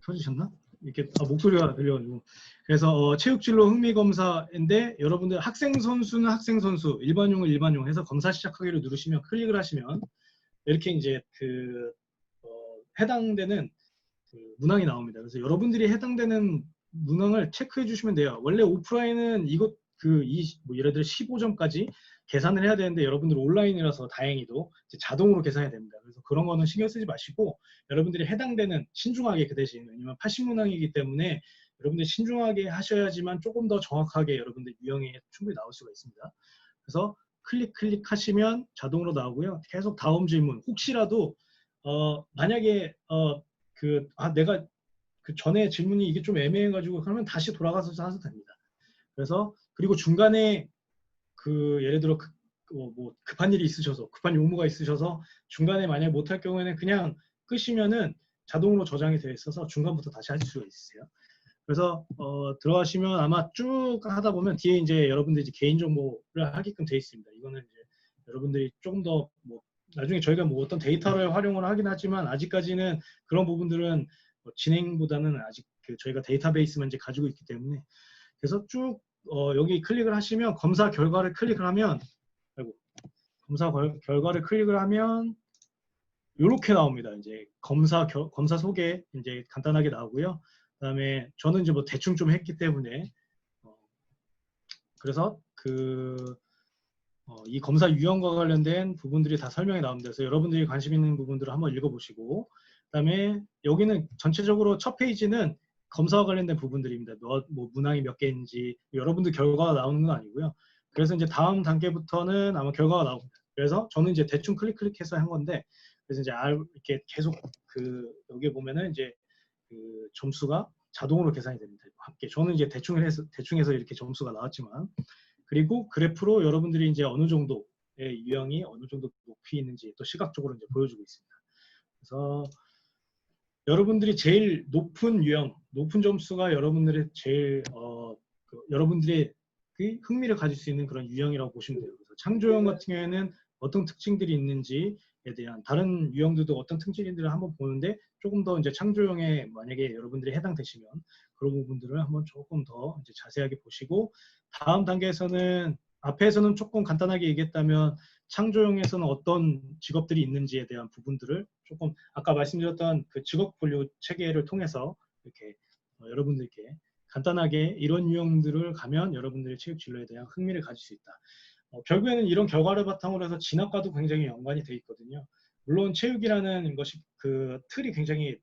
터지셨나? 이렇게 목소리가 들려가지고. 그래서 체육진로 흥미검사인데 여러분들 학생 선수는 학생 선수, 일반용은 일반용 해서 검사 시작하기를 누르시면 클릭을 하시면 이렇게 이제 해당되는 문항이 나옵니다. 그래서 여러분들이 해당되는 문항을 체크해 주시면 돼요. 원래 오프라인은 뭐 예를 들어 15점까지 계산을 해야 되는데 여러분들 온라인이라서 다행히도 이제 자동으로 계산이 됩니다. 그래서 그런 거는 신경 쓰지 마시고 여러분들이 해당되는 신중하게, 그 대신 왜냐면 80문항이기 때문에 여러분들이 신중하게 하셔야지만 조금 더 정확하게 여러분들 유형이 충분히 나올 수가 있습니다. 그래서 클릭하시면 자동으로 나오고요. 계속 다음 질문, 혹시라도 만약에 내가 그 전에 질문이 이게 좀 애매해가지고 그러면 다시 돌아가서 하셔도 됩니다. 그래서 그리고 중간에 예를 들어 뭐 급한 일이 있으셔서, 급한 용무가 있으셔서 중간에 만약 못할 경우에는 그냥 끄시면은 자동으로 저장이 되어 있어서 중간부터 다시 하실 수가 있으세요. 그래서 들어가시면 아마 쭉 하다 보면 뒤에 이제 여러분들이 이제 개인정보를 하게끔 되어 있습니다. 이거는 이제 여러분들이 조금 더 뭐 나중에 저희가 뭐 어떤 데이터를 활용을 하긴 하지만 아직까지는 그런 부분들은 진행보다는 아직 저희가 데이터베이스만 이제 가지고 있기 때문에, 그래서 쭉 여기 클릭을 하시면 검사 결과를 클릭을 하면 결과를 클릭을 하면 이렇게 나옵니다. 이제 검사 소개 이제 간단하게 나오고요. 그다음에 저는 이제 뭐 대충 좀 했기 때문에 그래서 이 검사 유형과 관련된 부분들이 다 설명이 나옵니다. 그래서 여러분들이 관심 있는 부분들을 한번 읽어보시고, 그다음에 여기는 전체적으로 첫 페이지는 검사와 관련된 부분들입니다. 뭐 문항이 몇 개인지 여러분들 결과가 나오는 건 아니고요. 그래서 이제 다음 단계부터는 아마 결과가 나옵니다. 그래서 저는 이제 대충 클릭해서 한 건데, 그래서 이제 이렇게 계속 여기에 보면은 이제 그 점수가 자동으로 계산이 됩니다. 합계. 저는 이제 대충해서 이렇게 점수가 나왔지만, 그리고 그래프로 여러분들이 이제 어느 정도의 유형이 어느 정도 높이 있는지 또 시각적으로 이제 보여주고 있습니다. 그래서 여러분들이 제일 높은 유형, 높은 점수가 여러분들의 제일 여러분들의 그 흥미를 가질 수 있는 그런 유형이라고 보시면 돼요. 그래서 창조형 같은 경우에는 어떤 특징들이 있는지에 대한, 다른 유형들도 어떤 특징들을 한번 보는데, 조금 더 이제 창조형에 만약에 여러분들이 해당되시면 그런 부분들을 한번 조금 더 이제 자세하게 보시고, 다음 단계에서는, 앞에서는 조금 간단하게 얘기했다면 창조형에서는 어떤 직업들이 있는지에 대한 부분들을 조금 아까 말씀드렸던 그 직업 분류 체계를 통해서 이렇게 여러분들께 간단하게 이런 유형들을 가면 여러분들의 체육 진로에 대한 흥미를 가질 수 있다. 결국에는 이런 결과를 바탕으로 해서 진학과도 굉장히 연관이 돼 있거든요. 물론 체육이라는 것이 그 틀이 굉장히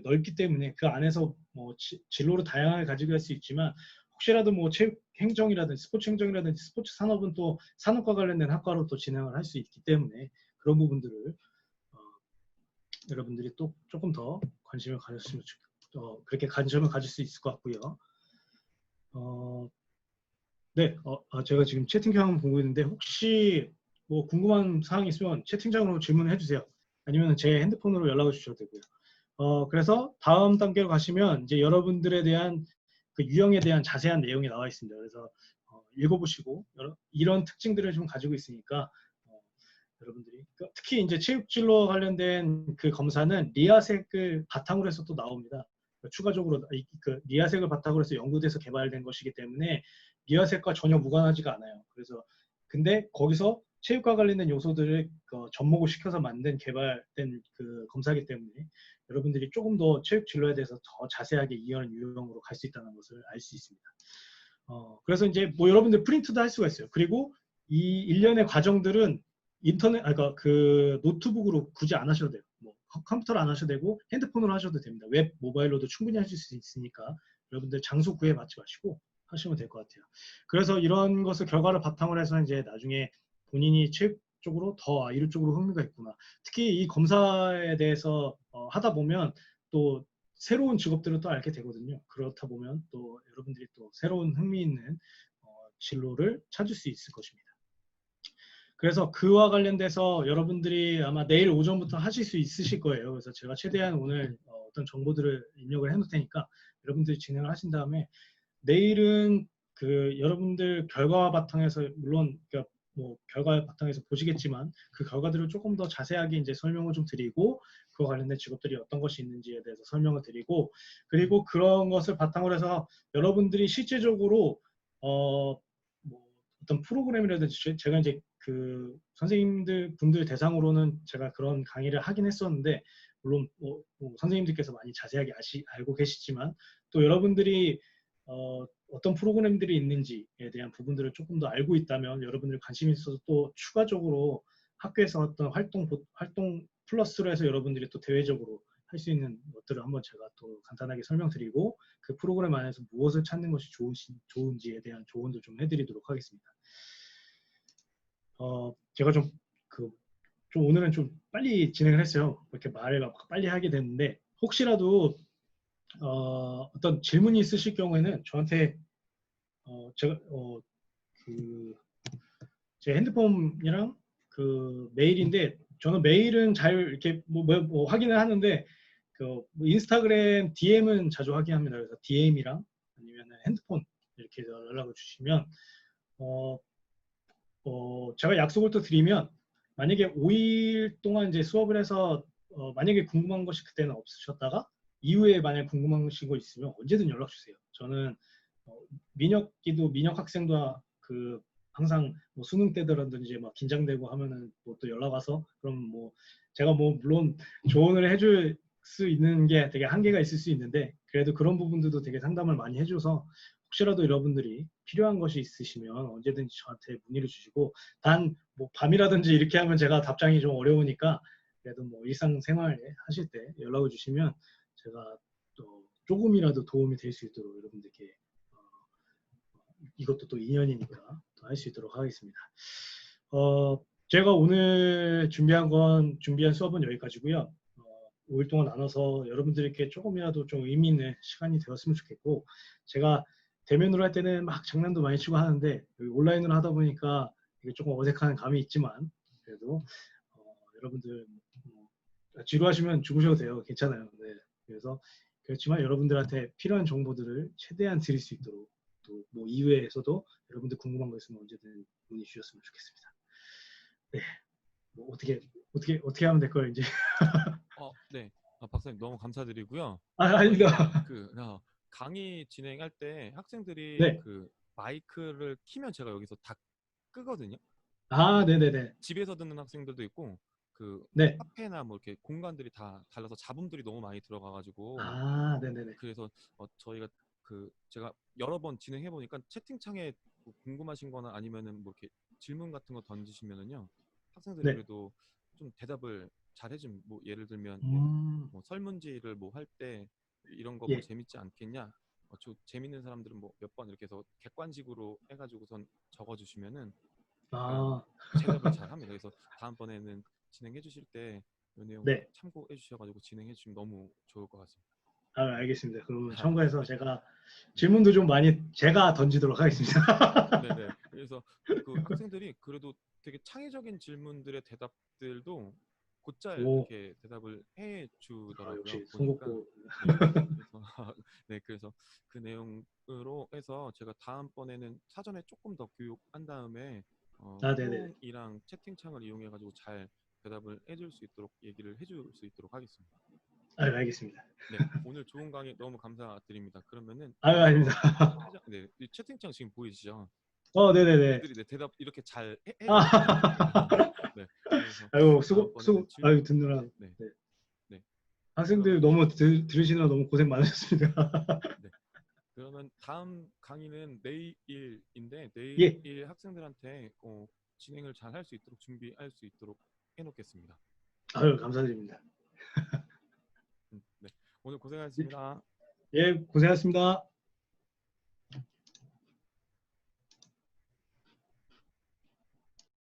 넓기 때문에 그 안에서 뭐 진로를 다양하게 가지고 갈 수 있지만, 혹시라도 뭐 체육 행정이라든지 스포츠 행정이라든지 스포츠 산업은 또 산업과 관련된 학과로 또 진행을 할 수 있기 때문에 그런 부분들을 여러분들이 또 조금 더 관심을 가졌으면 그렇게 관심을 가질 수 있을 것 같고요. 네, 제가 지금 채팅창 보고 있는데 혹시 뭐 궁금한 사항이 있으면 채팅창으로 질문해 주세요. 아니면 제 핸드폰으로 연락을 주셔도 되고요. 그래서 다음 단계로 가시면 이제 여러분들에 대한 그 유형에 대한 자세한 내용이 나와 있습니다. 그래서 읽어보시고 이런 특징들을 좀 가지고 있으니까 여러분들이 특히 이제 체육진로 관련된 그 검사는 리아색을 바탕으로 해서 또 나옵니다. 추가적으로 그 리아색을 바탕으로 해서 연구돼서 개발된 것이기 때문에 리아색과 전혀 무관하지가 않아요. 그래서 근데 거기서 체육과 관련된 요소들을 접목을 시켜서 개발된 그 검사이기 때문에 여러분들이 조금 더 체육 진로에 대해서 더 자세하게 이해하는 유형으로 갈 수 있다는 것을 알 수 있습니다. 그래서 이제 뭐 여러분들 프린트도 할 수가 있어요. 그리고 이 일련의 과정들은 그러니까 그 노트북으로 굳이 안 하셔도 돼요. 뭐 컴퓨터로 안 하셔도 되고 핸드폰으로 하셔도 됩니다. 웹, 모바일로도 충분히 하실 수 있으니까 여러분들 장소 구애 받지 마시고 하시면 될 것 같아요. 그래서 이런 것을 결과를 바탕으로 해서 이제 나중에 본인이 체육 쪽으로 이런 쪽으로 흥미가 있구나. 특히 이 검사에 대해서 하다 보면 또 새로운 직업들을 또 알게 되거든요. 그렇다 보면 또 여러분들이 또 새로운 흥미 있는 진로를 찾을 수 있을 것입니다. 그래서 그와 관련돼서 여러분들이 아마 내일 오전부터 하실 수 있으실 거예요. 그래서 제가 최대한 오늘 어떤 정보들을 입력을 해놓을 테니까 여러분들이 진행을 하신 다음에 내일은 그 여러분들 결과 바탕에서 물론 그러니까 뭐 결과 바탕에서 보시겠지만 그 결과들을 조금 더 자세하게 이제 설명을 좀 드리고 그와 관련된 직업들이 어떤 것이 있는지에 대해서 설명을 드리고 그리고 그런 것을 바탕으로 해서 여러분들이 실제적으로 뭐 어떤 프로그램이라든지 제가 이제 그 분들 대상으로는 제가 그런 강의를 하긴 했었는데 물론 뭐 선생님들께서 많이 자세하게 알고 계시지만 또 여러분들이 어떤 프로그램들이 있는지에 대한 부분들을 조금 더 알고 있다면 여러분들 관심이 있어서 또 추가적으로 학교에서 어떤 활동 플러스로 해서 여러분들이 또 대외적으로 할 수 있는 것들을 한번 제가 또 간단하게 설명드리고 그 프로그램 안에서 무엇을 찾는 것이 좋은지에 대한 조언도 좀 해드리도록 하겠습니다. 제가 좀 오늘은 좀 빨리 진행을 했어요. 이렇게 말을 막 빨리 하게 됐는데 혹시라도 어떤 질문이 있으실 경우에는 저한테 제가 제 핸드폰이랑 그 메일인데 저는 메일은 잘 이렇게 뭐 확인을 하는데 뭐 인스타그램 DM은 자주 확인합니다. 그래서 DM이랑 아니면 핸드폰 이렇게 연락을 주시면 제가 약속을 또 드리면 만약에 5일 동안 이제 수업을 해서 만약에 궁금한 것이 그때는 없으셨다가 이후에 만약에 궁금하신 거 있으면 언제든 연락 주세요. 저는 민혁 학생도 그 항상 뭐 수능 때라든지 막 긴장되고 하면은 뭐 또 연락 와서 그럼 뭐 제가 뭐 물론 조언을 해줄 수 있는 게 되게 한계가 있을 수 있는데 그래도 그런 부분들도 되게 상담을 많이 해줘서 혹시라도 여러분들이 필요한 것이 있으시면 언제든지 저한테 문의를 주시고 단 뭐 밤이라든지 이렇게 하면 제가 답장이 좀 어려우니까 그래도 뭐 일상생활 하실 때 연락을 주시면 제가 또 조금이라도 도움이 될 수 있도록 여러분들께 이것도 또 인연이니까 또 할 수 있도록 하겠습니다. 제가 오늘 준비한 수업은 여기까지고요. 5일 동안 나눠서 여러분들께 조금이라도 좀 의미 있는 시간이 되었으면 좋겠고, 제가 대면으로 할 때는 막 장난도 많이 치고 하는데 여기 온라인으로 하다 보니까 이게 조금 어색한 감이 있지만 그래도 여러분들 지루하시면 주무셔도 돼요. 괜찮아요. 네. 그래서 그렇지만 여러분들한테 필요한 정보들을 최대한 드릴 수 있도록 또 뭐 이외에서도 여러분들 궁금한 거 있으면 언제든 문의 주셨으면 좋겠습니다. 네. 뭐 어떻게 하면 될까요, 이제? 네. 박사님 너무 감사드리고요. 아닙니다. 이제 강의 진행할 때 학생들이 네. 그 마이크를 키면 제가 여기서 다 끄거든요. 네네네. 집에서 듣는 학생들도 있고 그 네. 카페나 뭐 이렇게 공간들이 다 달라서 잡음들이 너무 많이 들어가가지고 네네네. 그래서 저희가 제가 여러 번 진행해 보니까 채팅창에 뭐 궁금하신 거나 아니면은 뭐 이렇게 질문 같은 거 던지시면은요 학생들이 네. 그래도 좀 대답을 잘 해줌. 뭐 예를 들면 뭐 설문지를 뭐 할 때 이런 거 뭐 예. 재밌지 않겠냐? 재밌는 사람들은 뭐 몇 번 이렇게 해서 객관식으로 해가지고선 적어주시면은 약간 아, 대답을 잘 합니다. 그래서 다음번에는 진행해 주실 때 이 내용 네. 참고해 주셔가지고 진행해 주시면 너무 좋을 것 같습니다. 알겠습니다. 그러면 참고해서 네. 제가 네. 질문도 좀 많이 제가 던지도록 하겠습니다. 네네. 그래서 그 학생들이 그래도 되게 창의적인 질문들의 대답들도 곧잘 오, 이렇게 대답을 해 주더라고요. 역시 보니까. 송곳고. 네. 그래서 네, 그래서 그 내용으로 해서 제가 다음번에는 사전에 조금 더 교육한 다음에 네네. 호응이랑 채팅창을 이용해 가지고 잘 대답을 해줄 수 있도록 얘기를 해줄 수 있도록 하겠습니다. 알겠습니다. 네, 오늘 좋은 강의 너무 감사드립니다. 그러면은 아닙니다. 네, 이 채팅창 지금 보이시죠? 네네네. 애들이 내 대답 이렇게 잘 해주거든요. 아, 네, 그래서 아이고, 다음번에는 듣느라. 네, 네. 네. 학생들 그러면은 너무 들으시느라 너무 고생 많으셨습니다. 네, 그러면 다음 강의는 내일인데 예. 내일 학생들한테 진행을 잘 할 수 있도록 준비할 수 있도록 해놓겠습니다. 감사드립니다. 네, 오늘 고생하셨습니다. 예, 고생하셨습니다.